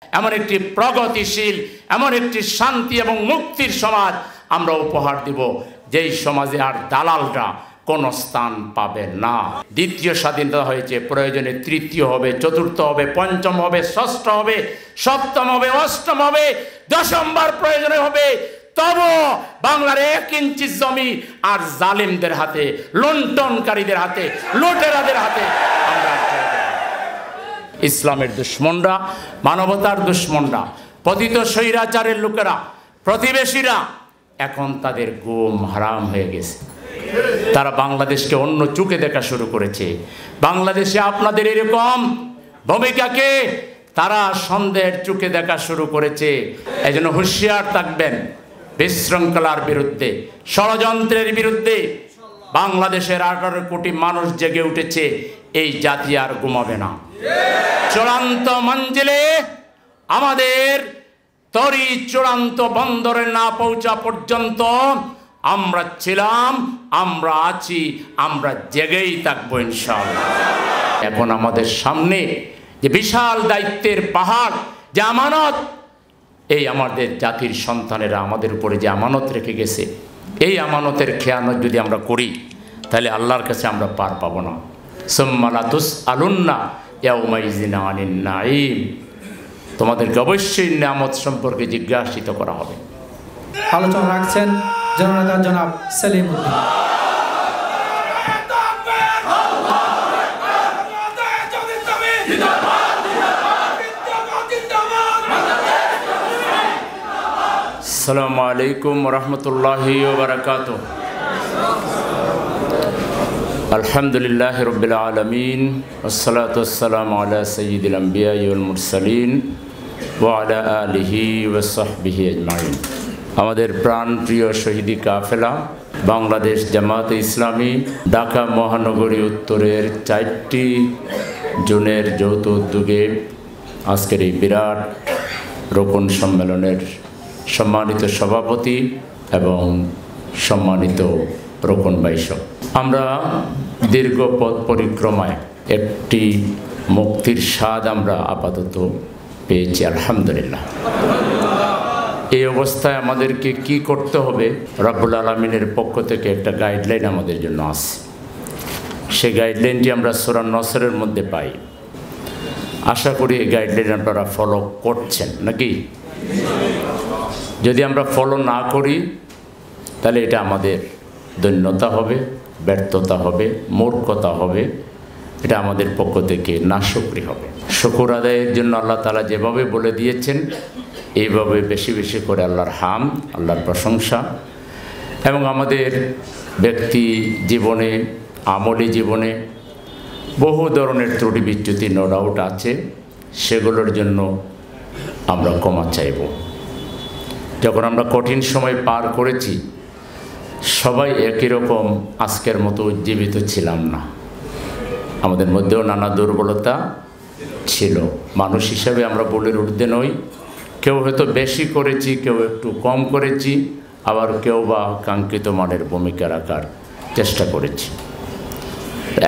এমন একটি প্রগতিশীল, এমন একটি শান্তি এবং মুক্তির সমাজ আমরা উপহার দিব, যেই সমাজে আর দালালরা কোনো স্থান পাবে না। দ্বিতীয় স্বাধীনতা হয়েছে, প্রয়োজনে তৃতীয় হবে, চতুর্থ হবে, পঞ্চম হবে, ষষ্ঠ হবে, সপ্তম হবে, অষ্টম হবে, দশমবার প্রয়োজনে হবে। তবু বাংলার 1 ইঞ্চি জমি আর জালিমদের হাতে, লুণ্ঠনকারীদের হাতে, লুটেরাদের হাতে আমরা। ইসলামের দুশ্মনরা, মানবতার দুশ্মনরা, পতিত স্বৈরাচারের লোকেরা, প্রতিবেশীরা এখন তাদের ঘুম হারাম হয়ে গেছে। তারা বাংলাদেশকে অন্য চোখে দেখা শুরু করেছে। বাংলাদেশে আপনাদের এরকম ভূমিকাকে তারা সন্দেহের চোখে দেখা শুরু করেছে। এই জন্য হুঁশিয়ার থাকবেন বিশৃঙ্খলার বিরুদ্ধে, ষড়যন্ত্রের বিরুদ্ধে। বাংলাদেশের 18 কোটি মানুষ জেগে উঠেছে, এই জাতি আর ঘুমাবে না। চূড়ান্ত মঞ্জিলে আমাদের তরি চূড়ান্ত বন্দরে না পৌঁছা পর্যন্ত আমরা ছিলাম, আমরা আছি, আমরা জেগেই থাকবো ইনশাআল্লাহ। এখন আমাদের সামনে যে বিশাল দায়িত্বের পাহাড়, যে আমানত, এই আমাদের জাতির সন্তানেরা আমাদের উপরে যে আমানত রেখে গেছে, এই আমানতের খেয়ানত যদি আমরা করি, তাহলে আল্লাহর কাছে আমরা পার পাবো না। সুম্মা লা তুসআলুন্না ইয়াউমাইযিন আনিন নাঈম, তোমাদেরকে অবশ্যই নিয়ামত সম্পর্কে জিজ্ঞাসিত করা হবে। আলোচনা রাখছেন জননেতা জনাব সেলিম উদ্দিন। আসসালামু আলাইকুম ওয়া রাহমাতুল্লাহি ওয়া বারাকাতুহু। আলহামদুলিল্লাহি রাব্বিল আলামিন, ওয়াসসালাতু ওয়াসসালামু আলা সাইয়্যিদিল আমবিয়াই ওয়াল মুরসালিন ওয়া আলা আলিহি ওয়া সাহবিহি আজমাইন। আমাদের প্রাণপ্রিয় শহীদি কাফেলা বাংলাদেশ জামাতে ইসলামী ঢাকা মহানগরী উত্তরের 4টি জোনের যৌথ উদ্যোগে আজকের এই বিরাট রোপণ সম্মেলনের সম্মানিত সভাপতি এবং সম্মানিত রোপণ বাইশক, আমরা দীর্ঘ পথ পরিক্রমায় একটি মুক্তির স্বাদ আমরা আপাতত পেয়েছি, আলহামদুলিল্লাহ। এই অবস্থায় আমাদেরকে কি করতে হবে, রব্বুল আলামিনের পক্ষ থেকে একটা গাইডলাইন আমাদের জন্য আছে। সেই গাইডলাইনটি আমরা সূরা নসরের মধ্যে পাই। আশা করি এই গাইডলাইন আপনারা ফলো করছেন নাকি? যদি আমরা ফলো না করি তাহলে এটা আমাদের দৈন্যতা হবে, ব্যর্থতা হবে, মূর্খতা হবে, এটা আমাদের পক্ষ থেকে নাশুকরি হবে। শুকর আদায়ের জন্য আল্লাহ তাআলা যেভাবে বলে দিয়েছেন, এইভাবে বেশি বেশি করে আল্লাহর হাম, আল্লাহর প্রশংসা, এবং আমাদের ব্যক্তি জীবনে, আমলি জীবনে বহু ধরনের ত্রুটি বিচ্যুতি নো ডাউট আছে, সেগুলোর জন্য আমরা ক্ষমা চাইব। যখন আমরা কঠিন সময় পার করেছি, সবাই একই রকম আজকের মতো উজ্জীবিত ছিলাম না। আমাদের মধ্যেও নানা দুর্বলতা ছিল। মানুষ হিসাবে আমরা বলের ঊর্ধ্বে নই। কেউ হয়তো বেশি করেছি, কেউ একটু কম করেছি, আবার কেউ বা কাঙ্ক্ষিত মানের ভূমিকা রাখার চেষ্টা করেছি।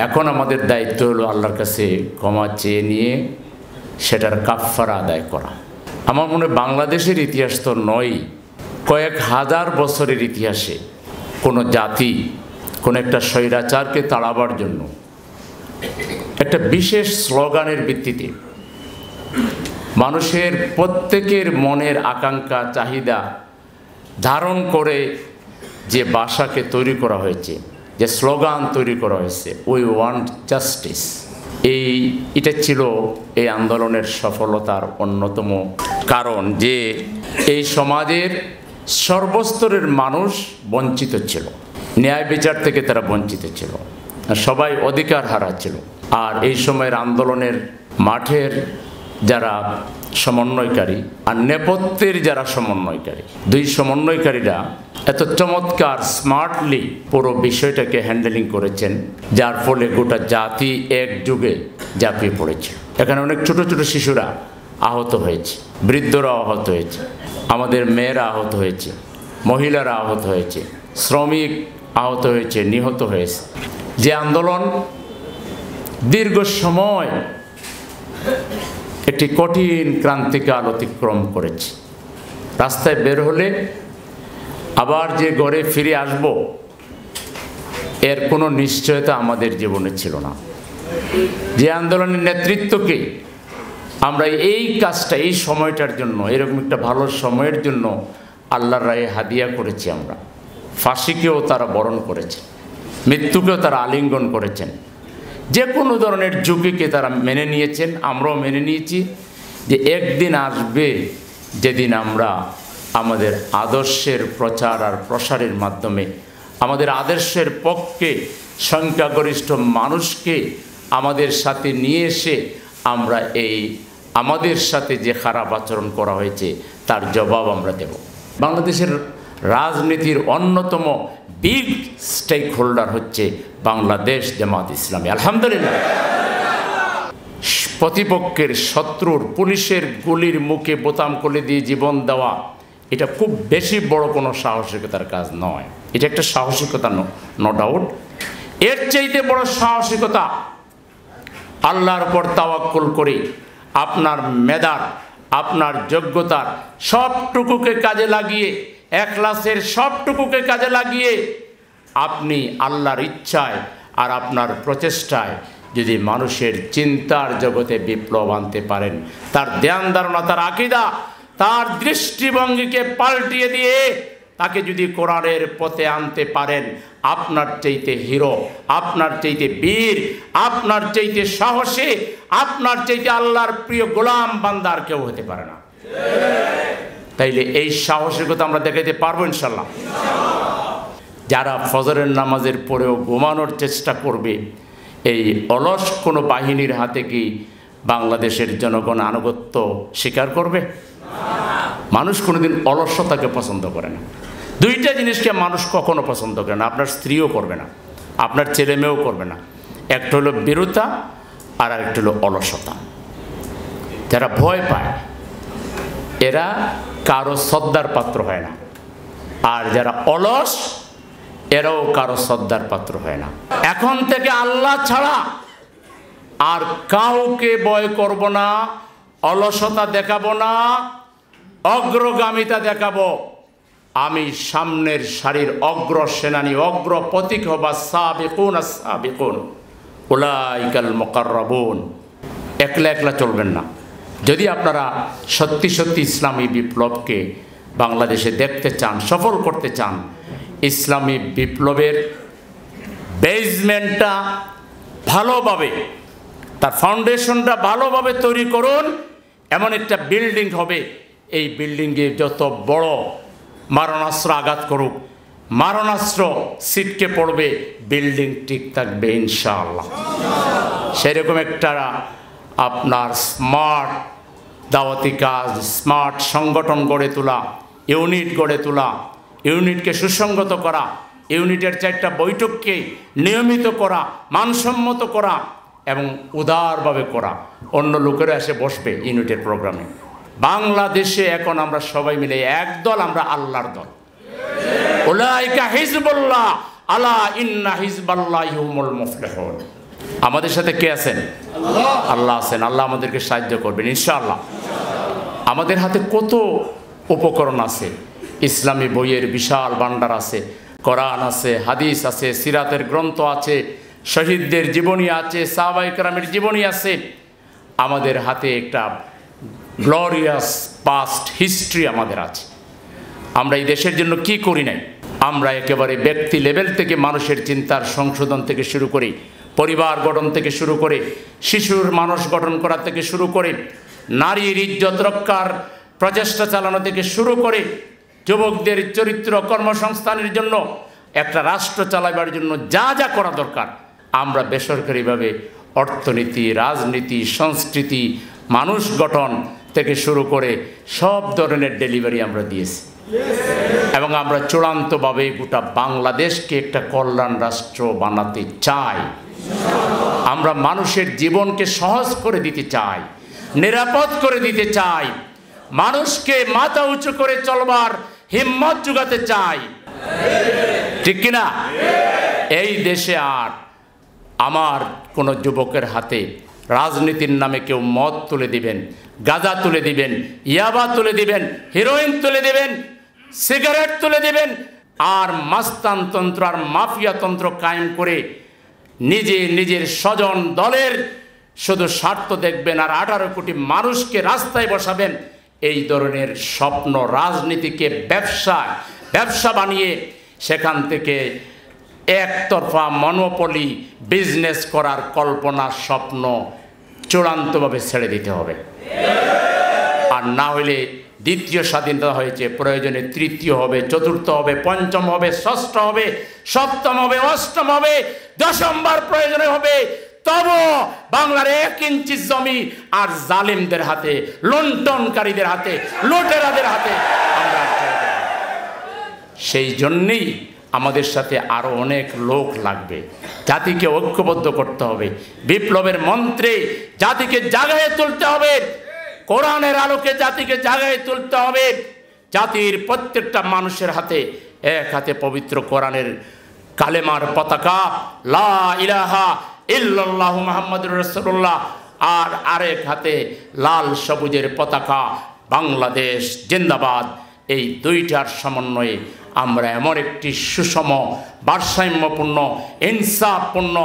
এখন আমাদের দায়িত্ব হলো আল্লাহর কাছে ক্ষমা চেয়ে নিয়ে সেটার কাফফারা আদায় করা। আমার মনে হয় বাংলাদেশের ইতিহাস তো নয়, কয়েক হাজার বছরের ইতিহাসে কোনো জাতি কোনো একটা স্বৈরাচারকে তাড়াবার জন্য একটা বিশেষ স্লোগানের ভিত্তিতে মানুষের প্রত্যেকের মনের আকাঙ্ক্ষা, চাহিদা ধারণ করে যে ভাষাকে তৈরি করা হয়েছে, যে স্লোগান তৈরি করা হয়েছে, উই ওয়ান্ট জাস্টিস, এটা ছিল এই আন্দোলনের সফলতার অন্যতম কারণ। যে এই সমাজের সর্বস্তরের মানুষ বঞ্চিত ছিল, ন্যায় বিচার থেকে তারা বঞ্চিত ছিল, সবাই অধিকার হারা ছিল। আর এই সময়ের আন্দোলনের মাঠের যারা সমন্বয়কারী আর নেপথ্যের যারা সমন্বয়কারী, দুই সমন্বয়কারীরা এত চমৎকার স্মার্টলি পুরো বিষয়টাকে হ্যান্ডেলিং করেছেন, যার ফলে গোটা জাতি একযুগে ঝাঁপিয়ে পড়েছে। এখানে অনেক ছোট ছোট শিশুরা আহত হয়েছে, বৃদ্ধরা আহত হয়েছে, আমাদের মেয়েরা আহত হয়েছে, মহিলারা আহত হয়েছে, শ্রমিক আহত হয়েছে, নিহত হয়েছে। যে আন্দোলন দীর্ঘ সময় একটি কঠিন ক্রান্তিকাল অতিক্রম করেছি। রাস্তায় বের হলে আবার যে ঘরে ফিরে আসব এর কোনো নিশ্চয়তা আমাদের জীবনে ছিল না। যে আন্দোলনের নেতৃত্বকে আমরা এই কাজটা, এই সময়টার জন্য, এরকম একটা ভালো সময়ের জন্য আল্লাহর রায়ে হাদিয়া করেছি আমরা। ফাঁসিকেও তারা বরণ করেছে, মৃত্যুকেও তারা আলিঙ্গন করেছেন, যে কোনো ধরনের ঝুঁকিকে তারা মেনে নিয়েছেন। আমরাও মেনে নিয়েছি যে একদিন আসবে যেদিন আমরা আমাদের আদর্শের প্রচার আর প্রসারের মাধ্যমে আমাদের আদর্শের পক্ষে সংখ্যাগরিষ্ঠ মানুষকে আমাদের সাথে নিয়ে এসে আমরা এই আমাদের সাথে যে খারাপ আচরণ করা হয়েছে তার জবাব আমরা দেব। বাংলাদেশের রাজনীতির অন্যতম বিগ স্টেক হোল্ডার হচ্ছে বাংলাদেশ জামাত ইসলামী। আলহামদুলিল্লাহ, প্রতিপক্ষের শত্রুর পুলিশের গুলির মুখে বোতাম খুলে দিয়ে জীবন দেওয়া এটা খুব বেশি বড় কোনো সাহসিকতার কাজ নয়। এটা একটা সাহসিকতা, নো ডাউট। এর চাইতে বড় সাহসিকতা আল্লাহর উপর তাওয়াক্কুল করে আপনার মেধার, আপনার যোগ্যতার সবটুকুকে কাজে লাগিয়ে, ইখলাসের সবটুকুকে কাজে লাগিয়ে আপনি আল্লাহর ইচ্ছায় আর আপনার প্রচেষ্টায় যদি মানুষের চিন্তার জগতে বিপ্লব আনতে পারেন, তার ধ্যান ধারণা, তার আকীদা, তার দৃষ্টিভঙ্গিকে পাল্টিয়ে দিয়ে তাকে যদি কোরআনের পথে আনতে পারেন, আপনার চাইতে হিরো, আপনার চাইতে বীর, আপনার চাইতে সাহসী, আপনার চাইতে আল্লাহর প্রিয় গোলাম বান্দার কেউ হতে পারে না। তাইলে এই সাহসিকতা আমরা দেখাতে পারবো ইনশাল্লাহ। যারা ফজরের নামাজের পরেও ঘুমানোর চেষ্টা করবে, এই অলস কোনো বাহিনীর হাতে কি বাংলাদেশের জনগণ আনুগত্য স্বীকার করবে? মানুষ কোনোদিন অলসতাকে পছন্দ করে না। দুইটা জিনিসকে মানুষ কখনো পছন্দ করে না, আপনার স্ত্রীও করবে না, আপনার ছেলে মেয়েও করবে না। একটা হলো বীরতা আর একটা হলো অলসতা। যারা ভয় পায় এরা কারো শ্রদ্ধার পাত্র হয় না, আর যারা অলস এরাও কারো শ্রদ্ধার পাত্র হয় না। এখন থেকে আল্লাহ ছাড়া আর কাউকে ভয় করব না, অলসতা দেখাবো না, অগ্রগামিতা দেখাবো। আমি সামনের সারির অগ্র সেনানী, অগ্র প্রতীক হবা সাবিকুন আস-সাবিকুন উলাইকাল মুকাররাবুন। একলা একলা চলবেন না। যদি আপনারা সত্যি সত্যি ইসলামী বিপ্লবকে বাংলাদেশে দেখতে চান, সফল করতে চান, ইসলামী বিপ্লবের বেসমেন্টটা ভালোভাবে, তার ফাউন্ডেশনটা ভালোভাবে তৈরি করুন। এমন একটা বিল্ডিং হবে, এই বিল্ডিংয়ে যত বড় মারণাস্ত্র আঘাত করুক, মারণাস্ত্র ছিটকে পড়বে, বিল্ডিং ঠিক থাকবে ইনশাআল্লাহ। সেরকম একটা আপনার স্মার্ট দাওয়াতি কাজ, স্মার্ট সংগঠন গড়ে তোলা, ইউনিট গড়ে তোলা, ইউনিটকে সুসংগত করা, ইউনিটের 4টা বৈঠককে নিয়মিত করা, মানসম্মত করা এবং উদারভাবে করা। অন্য লোকেরা এসে বসবে ইউনিটের প্রোগ্রামে। বাংলাদেশে এখন আমরা সবাই মিলে এক দল, আমরা আল্লাহর দল। উলাইকা হিজবুল্লাহ আলা ইন্না হিজবাল্লাহি হুমুল মুফলিহুন। আমাদের সাথে কে আছেন? আল্লাহ আছেন। আল্লাহ আমাদেরকে সাহায্য করবেন ইনশাআল্লাহ। আমাদের হাতে কত উপকরণ আছে, ইসলামী বইয়ের বিশাল ভান্ডার আছে, কোরআন আছে, হাদিস আছে, সিরাতের গ্রন্থ আছে, শহীদদের জীবনী আছে, সাহাবায়ে কেরামের জীবনী আছে। আমাদের হাতে একটা গ্লোরিয়াস পাস্ট হিস্ট্রি আমাদের আছে। আমরা এই দেশের জন্য কি করি নাই? আমরা একেবারে ব্যক্তি লেভেল থেকে মানুষের চিন্তার সংশোধন থেকে শুরু করে, পরিবার গঠন থেকে শুরু করে, শিশুর মানুষ গঠন করা থেকে শুরু করে, নারীর ইজ্জত রক্ষার প্রচেষ্টা চালানো থেকে শুরু করে, যুবকদের চরিত্র কর্মসংস্থানের জন্য, একটা রাষ্ট্র চালাবার জন্য যা যা করা দরকার আমরা বেসরকারিভাবে অর্থনীতি, রাজনীতি, সংস্কৃতি, মানুষ গঠন থেকে শুরু করে সব ধরনের ডেলিভারি আমরা দিয়েছি। এবং আমরা চূড়ান্তভাবে গোটা বাংলাদেশকে একটা কল্যাণ রাষ্ট্র বানাতে চাই। আমরা মানুষের জীবনকে সহজ করে দিতে চাই, নিরাপদ করে দিতে চাই, মানুষকে মাথা উঁচু করে চলবার হিম্মত জোগাতে চাই, ঠিক কিনা? এই দেশে আর আমার কোনো যুবকের হাতে রাজনীতির নামে কেউ মদ তুলে দিবেন, গাঁজা তুলে দিবেন, ইয়াবা তুলে দিবেন, হিরোইন তুলে দিবেন, সিগারেট তুলে দিবেন, আর মাস্তানতন্ত্র আর মাফিয়াতন্ত্র কায়েম করে নিজের স্বজন দলের শুধু স্বার্থ দেখবেন আর 18 কোটি মানুষকে রাস্তায় বসাবেন। এই ধরনের স্বপ্ন রাজনীতিকে ব্যবসা বানিয়ে সেখান থেকে একতরফা মনোপলি বিজনেস করার কল্পনা স্বপ্ন চূড়ান্তভাবে ছেড়ে দিতে হবে। আর না হলে দ্বিতীয় স্বাধীনতা হয়েছে, প্রয়োজনে তৃতীয় হবে, চতুর্থ হবে, পঞ্চম হবে, ষষ্ঠ হবে, সপ্তম হবে, অষ্টম হবে, দশমবার প্রয়োজনে হবে। তবু বাংলার 1 ইঞ্চি জমি আর জালিমদের হাতে, লুণ্ঠনকারীদের হাতে, লুটেরাদের হাতে আমরা ছেড়ে দেব। সেই জন্যেই আমাদের সাথে আরো অনেক লোক লাগবে। জাতিকে ঐক্যবদ্ধ করতে হবে, বিপ্লবের মন্ত্রে জাতিকে জাগায়ে তুলতে হবে, কোরআনের আলোকে জাতিকে জাগায়ে তুলতে হবে। জাতির প্রত্যেকটা মানুষের হাতে, এক হাতে পবিত্র কোরআনের কালেমার পতাকা লা ইলাহা ইল্লাল্লাহু মুহাম্মাদুর রাসূলুল্লাহ, আর আরেক হাতে লাল সবুজের পতাকা বাংলাদেশ জিন্দাবাদ। এই দুইটার সমন্বয়ে আমরা এমন একটি সুষম, ভারসাম্যপূর্ণ, ইনসাফপূর্ণ,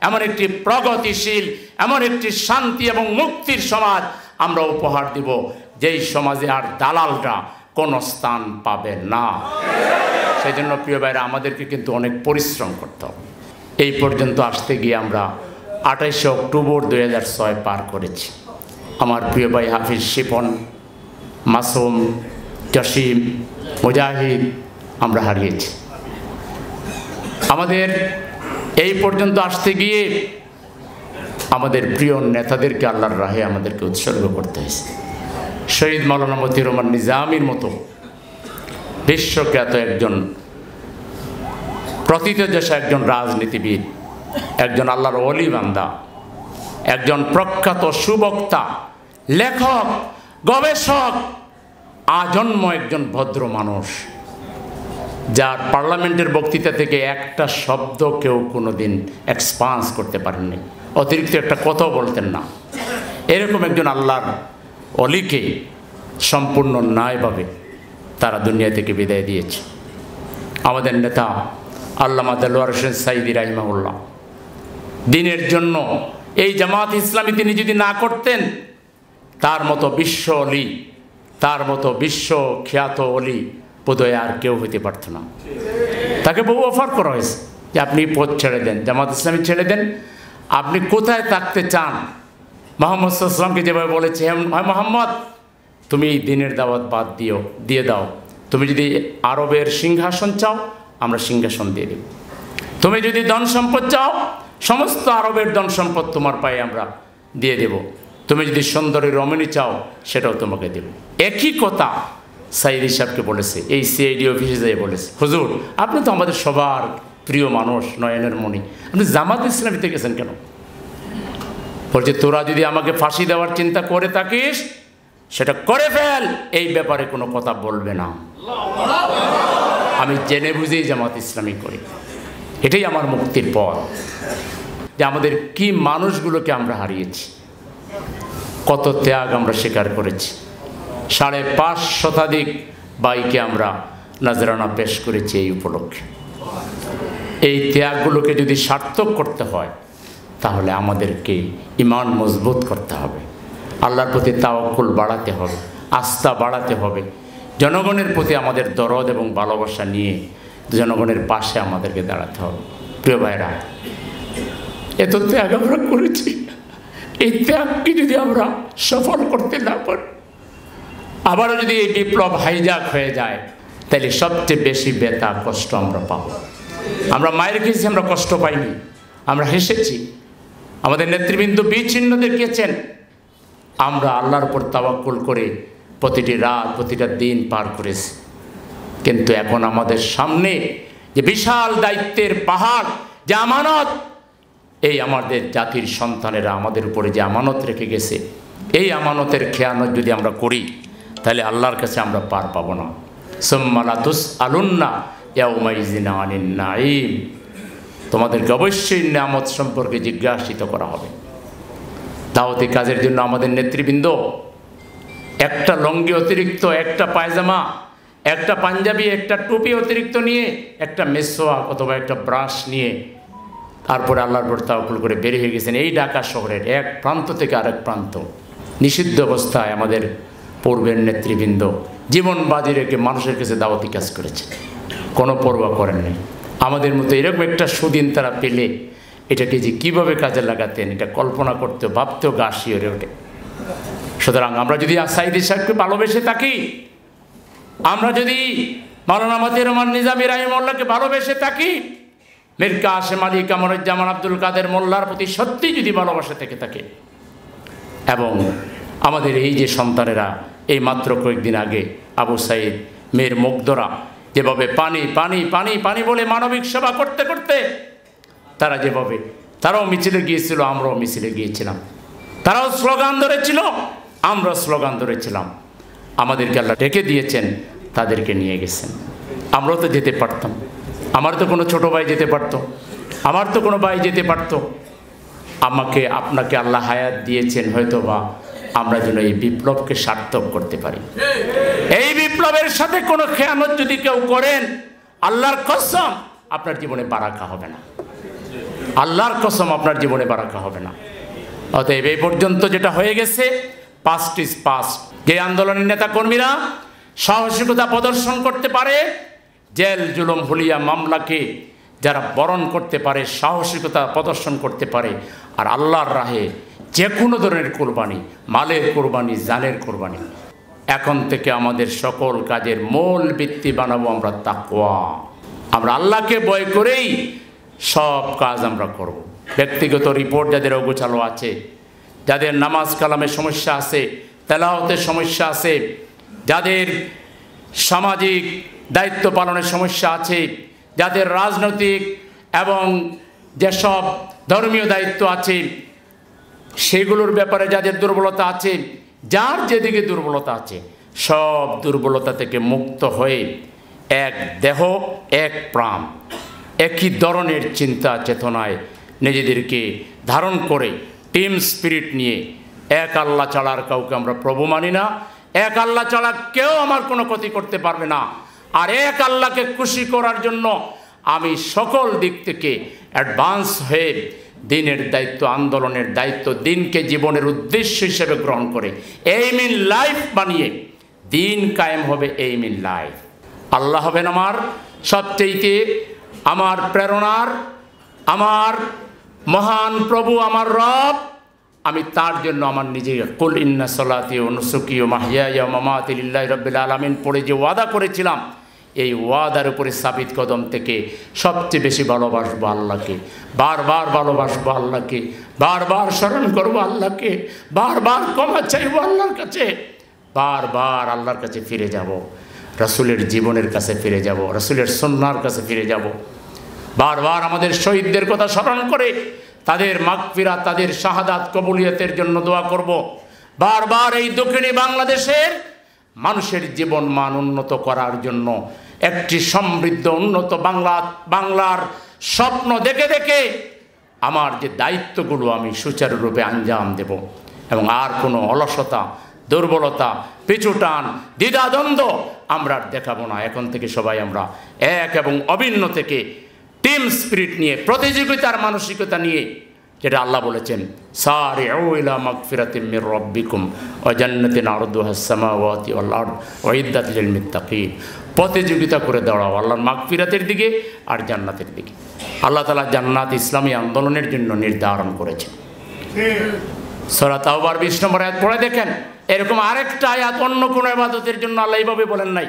এমন একটি প্রগতিশীল, এমন একটি শান্তি এবং মুক্তির সমাজ আমরা উপহার দিব, যেই সমাজে আর দালালরা কোনো স্থান পাবে না। সেই জন্য প্রিয় ভাইরা, আমাদেরকে কিন্তু অনেক পরিশ্রম করতে হবে। এই পর্যন্ত আসতে গিয়ে আমরা 28 অক্টোবর 2006 পার করেছি। আমার প্রিয় ভাই হাফিজ শিপন, মাসুম, জসিম, মুজাহিদ আমরা হারিয়েছি। আমাদের এই পর্যন্ত আসতে গিয়ে আমাদের প্রিয় নেতাদেরকে আল্লাহর রাহে আমাদেরকে উৎসর্গ করতে হয়েছে। শহীদ মাওলানা মতিউর রহমান নিজামীর মতো বিশ্বখ্যাত একজন প্রথিতযশা একজন রাজনীতিবিদ, একজন আল্লাহর ওলি বান্দা, একজন প্রখ্যাত সুবক্তা, লেখক, গবেষক, আজন্ম একজন ভদ্র মানুষ, যার পার্লামেন্টের বক্তৃতা থেকে একটা শব্দ কেউ কোনোদিন এক্সপান্স করতে পারেননি, অতিরিক্ত একটা কথাও বলতেন না। এরকম একজন আল্লাহর অলিকে সম্পূর্ণ ন্যায়ভাবে তারা দুনিয়া থেকে বিদায় দিয়েছে। আমাদের নেতা আল্লামা দেলোয়ার হোসেন সাইদি রাহিমাহুল্লাহ দিনের জন্য এই জামাত ইসলামী তিনি যদি না করতেন, তার মতো বিশ্ব অলি, তার মতো বিশ্বখ্যাত অলি বোধহয় আর কেউ হইতে পারত না। তাকে বহু অফার করা হয়েছে যে আপনি পথ ছেড়ে দেন, জামাত ইসলামী ছেড়ে দেন, আপনি কোথায় থাকতে চান। মোহাম্মদ সাল্লাল্লাহু আলাইহি ওয়াসাল্লামকে যেভাবে বলেছে, হ্যাঁ মোহাম্মদ তুমি দিনের দাওয়াত বাদ দিয়ে দাও, তুমি যদি আরবের সিংহাসন চাও আমরা সিংহাসন দিয়ে দেব, তুমি যদি ধন সম্পদ চাও সমস্ত আরবের ধন সম্পদ তোমার পায়ে আমরা দিয়ে দেব, তুমি যদি সুন্দরী রমণী চাও সেটাও তোমাকে দেব। একই কথা সাইদি সাহেবকে বলেছে, এই সিআইডি অফিসে যেয়ে বলেছে, হুজুর আপনি তো আমাদের সবার প্রিয় মানুষ, নয়নের মণি, আপনি জামাত ইসলামীতে গেছেন কেন? বলছে তোরা যদি আমাকে ফাঁসি দেওয়ার চিন্তা করে থাকিস সেটা করে ফেল, এই ব্যাপারে কোনো কথা বলবে না। আমি জেনে বুঝেই জামাত ইসলামী করি, এটাই আমার মুক্তির পথ। যে আমাদের কি মানুষগুলোকে আমরা হারিয়েছি, কত ত্যাগ আমরা স্বীকার করেছি। 5.5 শতাধিক বাইকে আমরা নজরানা পেশ করেছি এই উপলক্ষে। এই ত্যাগগুলোকে যদি সার্থক করতে হয় তাহলে আমাদেরকে ঈমান মজবুত করতে হবে, আল্লাহর প্রতি তাওয়াক্কুল বাড়াতে হবে, আস্থা বাড়াতে হবে, জনগণের প্রতি আমাদের দরদ এবং ভালোবাসা নিয়ে জনগণের পাশে আমাদেরকে দাঁড়াতে হবে। প্রিয় ভাইরা, এত ত্যাগ আমরা করেছি, এই ত্যাগকে যদি আমরা সফল করতে না পারি, আবারও যদি এই বিপ্লব হাইজ্যাক হয়ে যায়, তাহলে সবচেয়ে বেশি ব্যথা কষ্ট আমরা পাব। আমরা মায়ের খেয়েছি, আমরা কষ্ট পাইনি, আমরা হেসেছি, আমাদের নেতৃবৃন্দ বিচ্ছিন্ন দেখিয়েছেন, আমরা আল্লাহর উপর তাওয়াক্কুল করে প্রতিটি রাত প্রতিটা দিন পার করেছি। কিন্তু এখন আমাদের সামনে যে বিশাল দায়িত্বের পাহাড়, যে আমানত, এই আমাদের জাতির সন্তানেরা আমাদের উপরে যে আমানত রেখে গেছে, এই আমানতের খেয়ানত যদি আমরা করি তাহলে আল্লাহর কাছে আমরা পার পাবো না। সুম্মা লা তুসআলুন্না ইয়াউমাইযিন আনিন নাঈম, তোমাদেরকে অবশ্যই নিয়ামত সম্পর্কে জিজ্ঞাসিত করা হবে। দাওয়াতি কাজের জন্য আমাদের নেতৃবৃন্দ একটা লঙ্গি অতিরিক্ত, একটা পায়জামা, একটা পাঞ্জাবি, একটা টুপি অতিরিক্ত নিয়ে, একটা মেসোয়াক অথবা একটা ব্রাশ নিয়ে তারপরে আল্লাহর পর তাওয়াক্কুল করে বের হয়ে গেছেন এই ঢাকা শহরের এক প্রান্ত থেকে আরেক প্রান্ত। নিষিদ্ধ অবস্থায় আমাদের পূর্বের নেতৃবৃন্দ জীবন বাজি রেখে মানুষের কাছে দাওয়াতি কাজ করেছে, কোনো পরোয়া করেননি। আমাদের মতো এরকম একটা সুদিন তারা পেলে এটাকে যে কীভাবে কাজে লাগাতেন এটা কল্পনা করতে ভাবতেও গা শিওরে ওঠে। সুতরাং আমরা যদি সাইদি সাহেবকে ভালোবেসে থাকি, আমরা যদি মাওলানা মতিউর রহমান নিজামী রাহিমাহুল্লাহকে ভালোবেসে থাকি, মীর কাসেম আলী কামরুজ্জামান আব্দুল কাদের মোল্লার প্রতি সত্যিই যদি ভালোবাসা থেকে থাকে, এবং আমাদের এই যে সন্তানেরা এই মাত্র কয়েকদিন আগে আবু সাইদ, মেয়ের মুগ্ধরা যেভাবে পানি পানি পানি পানি বলে মানবিক সেবা করতে করতে তারা যেভাবে, তারাও মিছিলে গিয়েছিল, আমরাও মিছিলে গিয়েছিলাম, তারাও স্লোগান ধরেছিল, আমরা স্লোগান ধরেছিলাম, আমাদেরকে আল্লাহ ডেকে দিয়েছেন, তাদেরকে নিয়ে গেছেন। আমরাও তো যেতে পারতাম, আমার তো কোনো ছোটো ভাই যেতে পারতো, আমার তো কোনো ভাই যেতে পারতো। আমাকে আপনাকে আল্লাহ হায়াত দিয়েছেন হয়তো বা আমরা যেন এই বিপ্লবকে সার্থক করতে পারি। এই বিপ্লবের সাথে কোনো খেয়ানত যদি কেউ করেন, আল্লাহর কসম আপনার জীবনে বারাকা হবে না, আল্লাহর কসম আপনার জীবনে বারাকা হবে না। অতএব এই পর্যন্ত যেটা হয়ে গেছে, পাস্ট ইজ পাস্ট। যে আন্দোলনের নেতা কর্মীরা সাহসিকতা প্রদর্শন করতে পারে, জেল জুলুম হুলিয়া মামলাকে যারা বরণ করতে পারে, সাহসিকতা প্রদর্শন করতে পারে, আর আল্লাহর রাহে যে কোনো ধরনের কোরবানি, মালের কোরবানি, জানের কোরবানি, এখন থেকে আমাদের সকল কাজের মূল ভিত্তি বানাবো আমরা তাকওয়া। আমরা আল্লাহকে ভয় করেই সব কাজ আমরা করব। ব্যক্তিগত রিপোর্ট যাদের অগোছালো আছে, যাদের নামাজ কালামের সমস্যা আছে, তেলাওয়াতের সমস্যা আছে, যাদের সামাজিক দায়িত্ব পালনের সমস্যা আছে, যাদের রাজনৈতিক এবং যেসব ধর্মীয় দায়িত্ব আছে সেগুলোর ব্যাপারে যাদের দুর্বলতা আছে, যার যেদিকে দুর্বলতা আছে, সব দুর্বলতা থেকে মুক্ত হয়ে এক দেহ, এক প্রাণ, একই ধরনের চিন্তা চেতনায় নিজেদেরকে ধারণ করে টিম স্পিরিট নিয়ে, এক আল্লাহ ছাড়ার কাউকে আমরা প্রভু মানি না, এক আল্লাহ ছাড়া কেউ আমার কোনো ক্ষতি করতে পারবে না, আর এক আল্লাহকে খুশি করার জন্য আমি সকল দিক থেকে অ্যাডভান্স হয়ে দিনের দায়িত্ব, আন্দোলনের দায়িত্ব, দিনকে জীবনের উদ্দেশ্য হিসেবে গ্রহণ করে এইম ইন লাইফ বানিয়ে দিন কায়েম হবে। এইম ইন লাইফ, আল্লাহ হবেন আমার সবচেয়ে আমার প্রেরণার, আমার মহান প্রভু, আমার রব। আমি তার জন্য আমার নিজেকে কুল ইন্না সলাতি ও নুসুকি ও মাহইয়ায়া ওয়া মামাতি লিল্লাহি রাব্বিল আলামিন পড়ে যে ওয়াদা করেছিলাম, এই ওয়াদার উপরে সাবিত কদম থেকে সবচেয়ে বেশি ভালোবাসবো আল্লাহকে, বারবার ভালোবাসবো আল্লাহকে, বারবার স্মরণ করবো আল্লাহকে, বারবার ক্ষমা চাইবো আল্লাহর কাছে, বারবার আল্লাহর কাছে ফিরে যাব, রাসূলের জীবনের কাছে ফিরে যাব, রাসূলের সুন্নাহর কাছে ফিরে যাব, বারবার আমাদের শহীদদের কথা স্মরণ করে তাদের মাগফিরাত, তাদের শাহাদাত কবুলিয়তের জন্য দোয়া করব। বারবার এই দক্ষিণী বাংলাদেশের মানুষের জীবন মান উন্নত করার জন্য একটি সমৃদ্ধ উন্নত বাংলার স্বপ্ন দেখে দেখে আমার যে দায়িত্বগুলো আমি সুচারুরূপে আঞ্জাম দেব, এবং আর কোনো অলসতা, দুর্বলতা, পিছুটান, দ্বিধাদ্বন্দ্ব আমরা দেখাবো না। এখন থেকে সবাই আমরা এক এবং অভিন্ন থেকে টিম স্পিরিট নিয়ে, প্রতিযোগিতার মানসিকতা নিয়ে, যেটা আল্লাহ বলেছেন সারিউ ইলা মাগফিরাতিম মির রাব্বিকুম ওয়া জান্নাতিন আরদুহাস সামাওয়াতি ওয়াল আরদ উইদ্দাত লিল মুত্তাকিন। প্রতিযোগিতা করে দাঁড়াও আল্লাহর মাগফিরাতের দিকে আর জান্নাতের দিকে। আল্লাহ তাআলা জান্নাত ইসলামী আন্দোলনের জন্য নির্ধারণ করেছেন। সূরা তাওবার 20 নম্বর আয়াত পড়ে দেখেন, এরকম আরেকটা আয়াত অন্য কোনো ইবাদতের জন্য আল্লাহ এইভাবে বলেন নাই,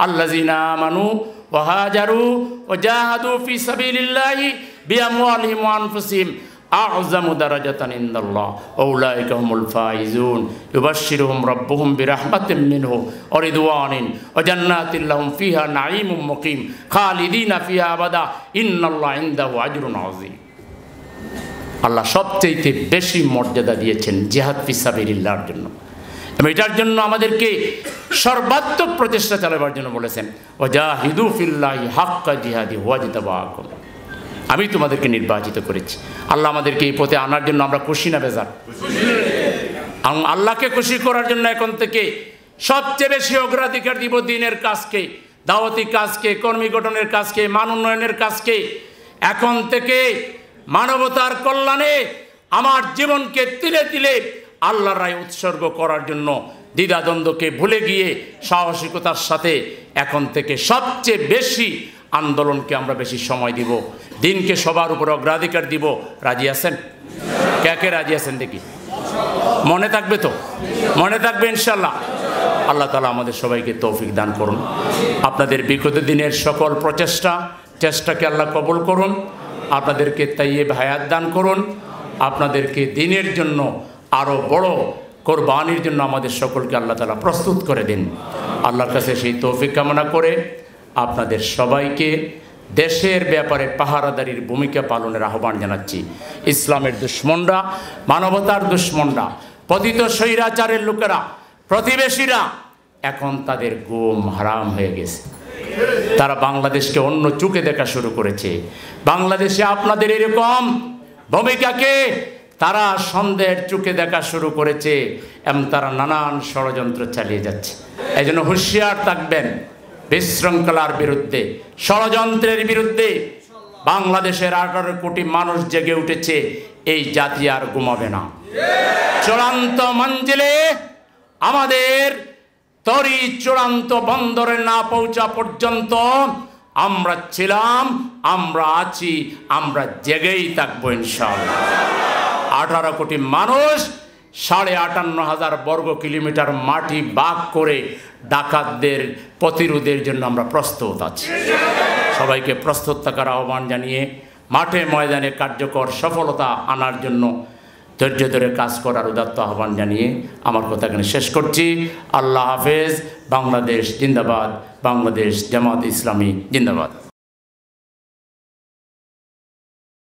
আল্লাযিনা আমানু ওয়া হাজারু ওয়া জাহাদু ফি সাবিলিল্লাহি বিআমওয়ালিহিম ওয়া আনফুসিহিম আ'যামু দারাজাতান ইনদাল্লাহ উলাইকা হুমুল ফাইজুন ইউবাশশিরুহুম রাব্বুহুম বিরাহমাতিম মিনহু ওয়া রিদওয়ানিন ওয়া জান্নাতিন লাহুম ফিহা নাঈমুম মুকিম খালিদিনা ফিহা আবাদা ইন্নাল্লাহা ইনদাহু আজরুন আযীম। আল্লাহ সবচেয়ে বেশি মর্যাদা দিয়েছেন জিহাদ ফি সাবিলিল্লাহর জন্য, এবং এটার জন্য আমাদেরকে সর্বাত্মক প্রচেষ্টা চালাবার জন্য বলেছেন ওয়াজাহিদু ফিল্লাহি হাক্কা জিহাদি ওয়াজতাবাকুম। আমি তোমাদেরকে নির্বাচিত করেছি। আল্লাহ আমাদেরকে এই পথে আনার জন্য আমরা খুশি না বেজার? আল্লাহকে খুশি করার জন্য এখন থেকে সবচেয়ে বেশি অগ্রাধিকার দিব দ্বীনের কাজকে, দাওয়াতি কাজকে, কর্মী গঠনের কাজকে, মান উন্নয়নের কাজকে। এখন থেকে মানবতার কল্যাণে আমার জীবনকে তিলে তিলে আল্লাহর রায় উৎসর্গ করার জন্য দ্বিধাদ্বন্দ্বকে ভুলে গিয়ে সাহসিকতার সাথে এখন থেকে সবচেয়ে বেশি আন্দোলনকে আমরা বেশি সময় দিব, দিনকে সবার উপর অগ্রাধিকার দিব। রাজি আছেন? কে কে রাজি আছেন দেখি? মনে থাকবে তো? মনে থাকবে ইনশাল্লাহ। আল্লাহ তাআলা আমাদের সবাইকে তৌফিক দান করুন। আপনাদের বিগত দিনের সকল চেষ্টাকে আল্লাহ কবুল করুন। আপনাদেরকে তাইয়্যিব হায়াত দান করুন। আপনাদেরকে দিনের জন্য আরও বড় কোরবানির জন্য আমাদের সকলকে আল্লাহ তাআলা প্রস্তুত করে দিন। আল্লাহর কাছে সেই তৌফিক কামনা করে আপনাদের সবাইকে দেশের ব্যাপারে পাহারাদারির ভূমিকা পালনের আহ্বান জানাচ্ছি। ইসলামের দুশ্মনরা, মানবতার দুশ্মনরা, পতিত স্বৈরাচারের লোকেরা, প্রতিবেশীরা এখন তাদের ঘুম হারাম হয়ে গেছে। তারা বাংলাদেশকে অন্য চোখে দেখা শুরু করেছে। বাংলাদেশে আপনাদের এরকম ভূমিকাকে তারা সন্দেহের চোখে দেখা শুরু করেছে এবং তারা নানান ষড়যন্ত্র চালিয়ে যাচ্ছে। এই জন্য হুঁশিয়ার থাকবেন বিশৃঙ্খলার বিরুদ্ধে, ষড়যন্ত্রের বিরুদ্ধে। বাংলাদেশের 18 কোটি মানুষ জেগে উঠেছে, এই জাতি আর ঘুমাবে না। চূড়ান্ত মঞ্জিলে আমাদের তরি চূড়ান্ত বন্দরে না পৌঁছা পর্যন্ত আমরা ছিলাম, আমরা আছি, আমরা জেগেই থাকবো ইনশাআল্লাহ। 18 কোটি মানুষ 58,500 বর্গ কিলোমিটার মাটি ভাগ করে ডাকাতদের প্রতিরোধের জন্য আমরা প্রস্তুত আছি। সবাইকে প্রস্তুত থাকার আহ্বান জানিয়ে মাঠে ময়দানে কার্যকর সফলতা আনার জন্য ধৈর্য ধরে কাজ করার উদাত্ত আহ্বান জানিয়ে আমার কথা এখানে শেষ করছি। আল্লাহ হাফেজ। বাংলাদেশ জিন্দাবাদ। বাংলাদেশ জামাত ইসলামী জিন্দাবাদ।